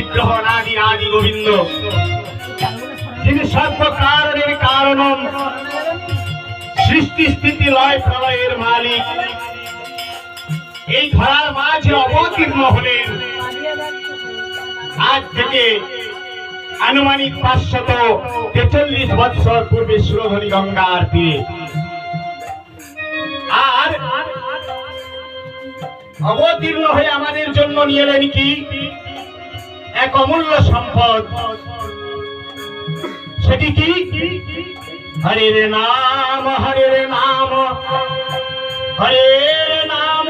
বিগ্রহ নাদি আদি গোবিন্দ, যিনি সর্ব কারণের কারণম, সৃষ্টি স্থিতি লয় প্রলয়ের মালিক, এই ধরার মাঝে অবতীর্ণ হলেন আজ থেকে আনুমানিক 543 বৎসর পূর্বে সুরধনী গঙ্গার তীরে। আর অবতীর্ণ হয়ে আমাদের জন্য নিয়ে এলেন কি এক অমূল্য সম্পদ, সেটি কি? হরের নাম, হরের নাম, হরের নাম